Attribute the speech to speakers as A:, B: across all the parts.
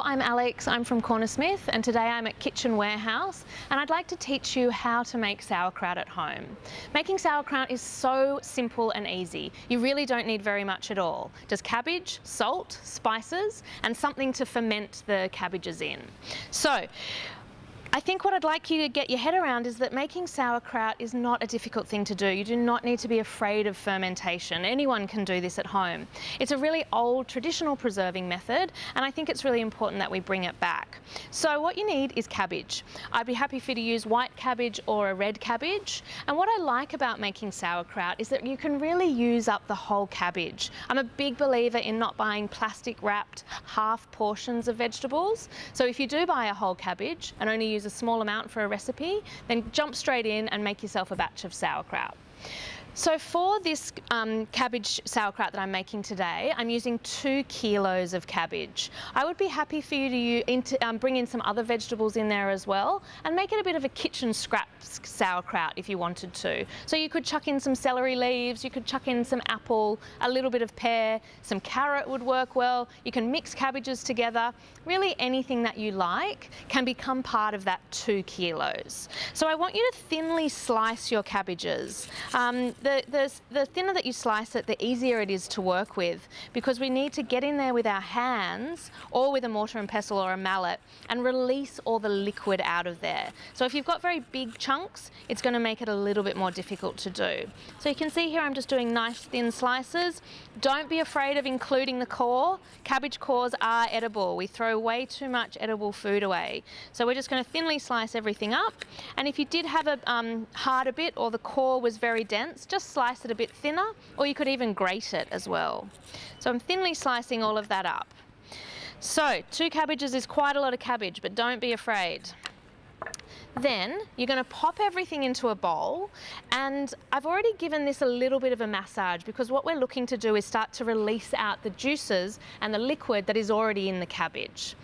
A: I'm Alex, I'm from Cornersmith, and today I'm at Kitchen Warehouse, and I'd like to teach you how to make sauerkraut at home. Making sauerkraut is so simple and easy. You really don't need very much at all. Just cabbage, salt, spices, and something to ferment the cabbages in. So, I think what I'd like you to get your head around is that making sauerkraut is not a difficult thing to do. You do not need to be afraid of fermentation. Anyone can do this at home. It's a really old traditional preserving method, and I think it's really important that we bring it back. So what you need is cabbage. I'd be happy for you to use white cabbage or a red cabbage. And what I like about making sauerkraut is that you can really use up the whole cabbage. I'm a big believer in not buying plastic wrapped half portions of vegetables. So if you do buy a whole cabbage and only use a small amount for a recipe, then jump straight in and make yourself a batch of sauerkraut. So for this cabbage sauerkraut that I'm making today, I'm using 2 kilos of cabbage. I would be happy for you to bring in some other vegetables in there as well and make it a bit of a kitchen scraps sauerkraut if you wanted to. So you could chuck in some celery leaves, you could chuck in some apple, a little bit of pear, some carrot would work well. You can mix cabbages together. Really anything that you like can become part of that 2 kilos. So I want you to thinly slice your cabbages. The thinner that you slice it, the easier it is to work with, because we need to get in there with our hands or with a mortar and pestle or a mallet and release all the liquid out of there. So if you've got very big chunks, it's going to make it a little bit more difficult to do. So you can see here I'm just doing nice thin slices. Don't be afraid of including the core. Cabbage cores are edible. We throw way too much edible food away. So we're just going to thinly slice everything up. And if you did have a harder bit or the core was very dense, just slice it a bit thinner, or you could even grate it as well. So I'm thinly slicing all of that up. So 2 cabbages is quite a lot of cabbage, but don't be afraid. Then you're going to pop everything into a bowl, and I've already given this a little bit of a massage because what we're looking to do is start to release out the juices and the liquid that is already in the cabbage.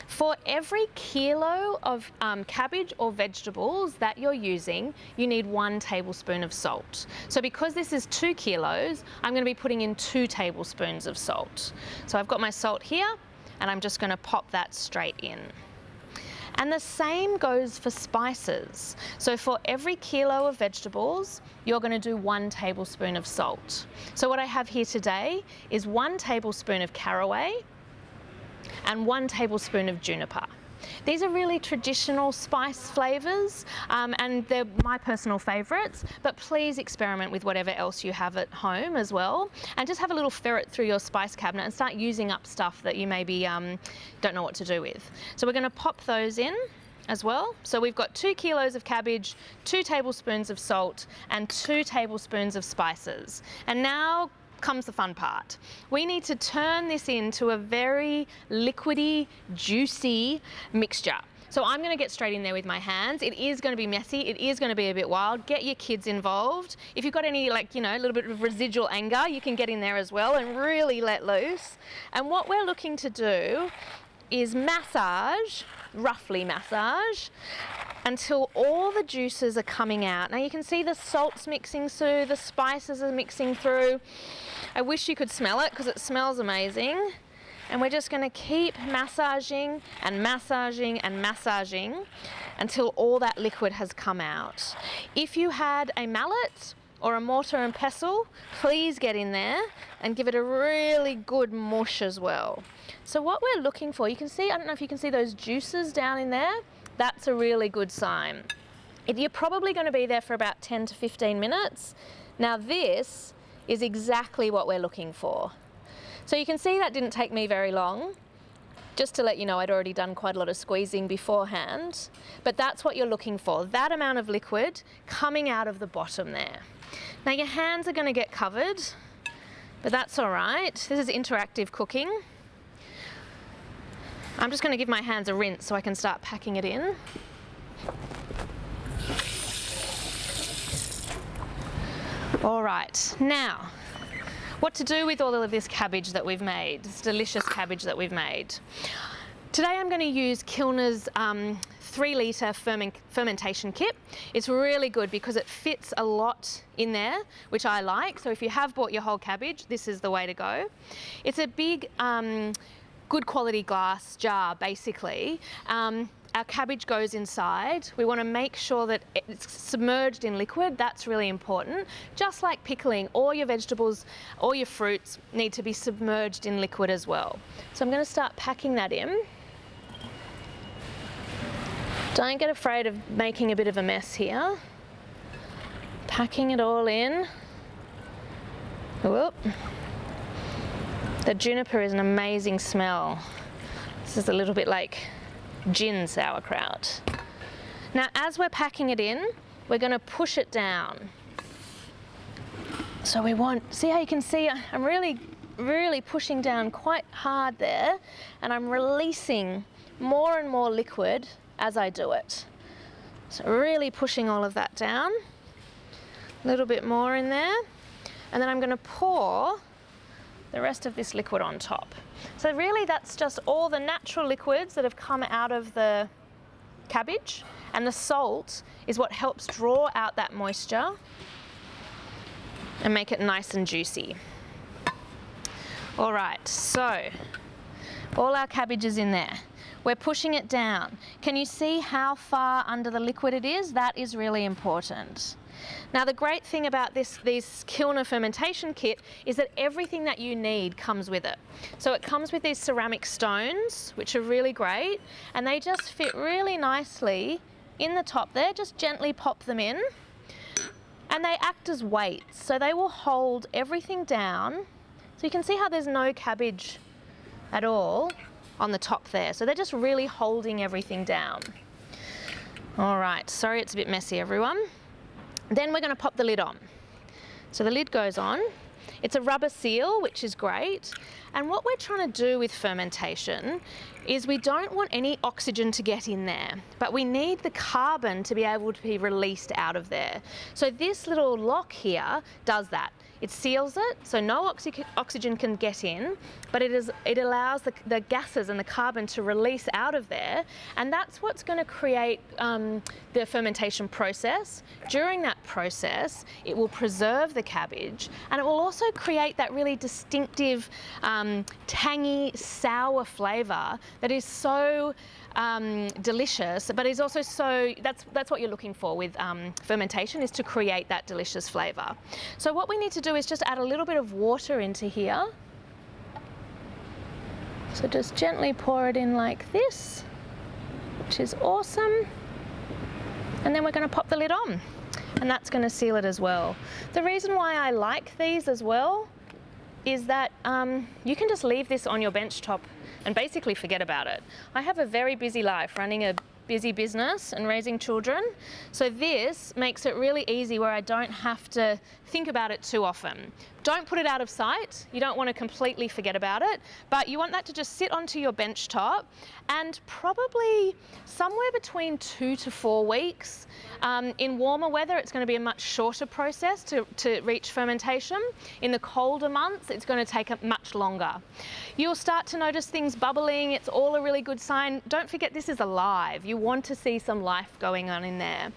A: For every kilo of cabbage or vegetables that you're using, you need 1 tablespoon of salt. So because this is 2 kilos, I'm going to be putting in 2 tablespoons of salt. So I've got my salt here, and I'm just going to pop that straight in. And the same goes for spices. So for every kilo of vegetables, you're going to do 1 tablespoon of salt. So what I have here today is 1 tablespoon of caraway and 1 tablespoon of juniper. These are really traditional spice flavours, and they're my personal favourites, but please experiment with whatever else you have at home as well, and just have a little ferret through your spice cabinet and start using up stuff that you maybe don't know what to do with. So we're going to pop those in as well. So we've got 2 kilos of cabbage, 2 tablespoons of salt, and 2 tablespoons of spices. And now comes the fun part. We need to turn this into a very liquidy, juicy mixture. So I'm going to get straight in there with my hands. It is going to be messy. It is going to be a bit wild. Get your kids involved. If you've got any, a little bit of residual anger, you can get in there as well and really let loose. And what we're looking to do is massage, roughly massage, until all the juices are coming out. Now you can see the salt's mixing through, the spices are mixing through. I wish you could smell it because it smells amazing. And we're just going to keep massaging and massaging and massaging until all that liquid has come out. If you had a mallet or a mortar and pestle, please get in there and give it a really good mush as well. So what we're looking for, you can see, I don't know if you can see those juices down in there, that's a really good sign. You're probably going to be there for about 10 to 15 minutes. Now this is exactly what we're looking for. So you can see that didn't take me very long. Just to let you know, I'd already done quite a lot of squeezing beforehand, but that's what you're looking for, that amount of liquid coming out of the bottom there. Now your hands are going to get covered, but that's all right. This is interactive cooking. I'm just going to give my hands a rinse so I can start packing it in. All right, now what to do with all of this cabbage that we've made, this delicious cabbage that we've made. Today I'm going to use Kilner's 3-litre fermentation kit. It's really good because it fits a lot in there, which I like. So if you have bought your whole cabbage, this is the way to go. It's a big good quality glass jar basically. Our cabbage goes inside. We want to make sure that it's submerged in liquid. That's really important. Just like pickling, all your vegetables, all your fruits need to be submerged in liquid as well. So I'm going to start packing that in. Don't get afraid of making a bit of a mess here. Packing it all in. Whoop. The juniper is an amazing smell. This is a little bit like gin sauerkraut. Now, as we're packing it in, we're going to push it down. So we want, see how you can see I'm really pushing down quite hard there, and I'm releasing more and more liquid as I do it. So really pushing all of that down. A little bit more in there, and then I'm going to pour the rest of this liquid on top. So really that's just all the natural liquids that have come out of the cabbage, and the salt is what helps draw out that moisture and make it nice and juicy. All right, so all our cabbage is in there. We're pushing it down. Can you see how far under the liquid it is? That is really important. Now, the great thing about this Kilner Fermentation Kit is that everything that you need comes with it. So it comes with these ceramic stones, which are really great, and they just fit really nicely in the top there. Just gently pop them in, and they act as weights, so they will hold everything down. So you can see how there's no cabbage at all on the top there. So they're just really holding everything down. All right, sorry it's a bit messy, everyone. Then we're going to pop the lid on. So the lid goes on. It's a rubber seal, which is great. And what we're trying to do with fermentation is we don't want any oxygen to get in there, but we need the carbon to be able to be released out of there. So this little lock here does that. It seals it, so no oxygen can get in, but it allows the gases and the carbon to release out of there, and that's what's going to create the fermentation process. During that process, it will preserve the cabbage, and it will also create that really distinctive, tangy, sour flavour that is so delicious, but is also so, that's what you're looking for with fermentation, is to create that delicious flavour. So what we need to do is just add a little bit of water into here. So just gently pour it in like this, which is awesome. And then we're going to pop the lid on, and that's going to seal it as well. The reason why I like these as well is that you can just leave this on your bench top and basically forget about it. I have a very busy life running a busy business and raising children, so this makes it really easy where I don't have to think about it too often. Don't put it out of sight. You don't want to completely forget about it, but you want that to just sit onto your bench top, and probably somewhere between 2 to 4 weeks. In warmer weather, it's going to be a much shorter process to reach fermentation. In the colder months, it's going to take much longer. You'll start to notice things bubbling. It's all a really good sign. Don't forget, this is alive. You want to see some life going on in there.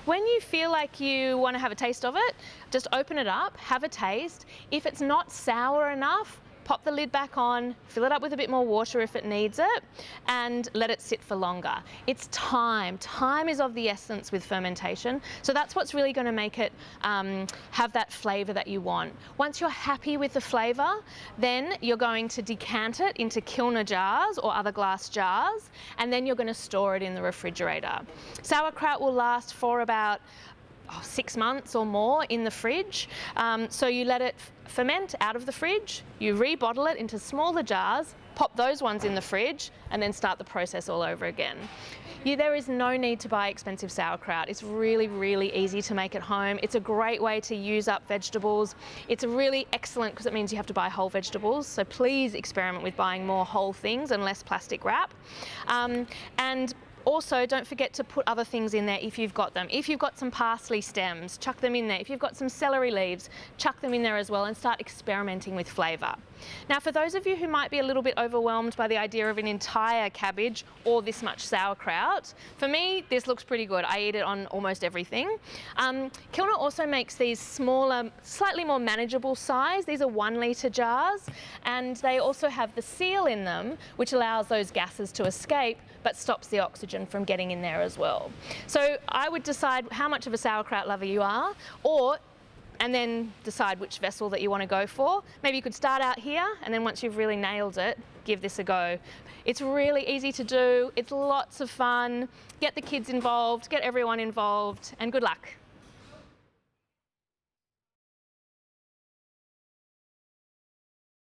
A: When you feel like you want to have a taste of it, just open it up, have a taste. If it's not sour enough, pop the lid back on, fill it up with a bit more water if it needs it, and let it sit for longer. It's time. Time is of the essence with fermentation, so that's what's really going to make it have that flavour that you want. Once you're happy with the flavour, then you're going to decant it into Kilner jars or other glass jars, and then you're going to store it in the refrigerator. Sauerkraut will last for about 6 months or more in the fridge. So you let it ferment out of the fridge, you rebottle it into smaller jars, pop those ones in the fridge, and then start the process all over again. There is no need to buy expensive sauerkraut. It's really, really easy to make at home. It's a great way to use up vegetables. It's really excellent because it means you have to buy whole vegetables. So please experiment with buying more whole things and less plastic wrap. And also, don't forget to put other things in there if you've got them. If you've got some parsley stems, chuck them in there. If you've got some celery leaves, chuck them in there as well, and start experimenting with flavour. Now, for those of you who might be a little bit overwhelmed by the idea of an entire cabbage or this much sauerkraut, for me, this looks pretty good. I eat it on almost everything. Kilner also makes these smaller, slightly more manageable size. These are 1 litre jars, and they also have the seal in them, which allows those gases to escape, but stops the oxygen from getting in there as well. So I would decide how much of a sauerkraut lover you are, and then decide which vessel that you want to go for. Maybe you could start out here, and then once you've really nailed it, give this a go. It's really easy to do, it's lots of fun. Get the kids involved, get everyone involved, and good luck.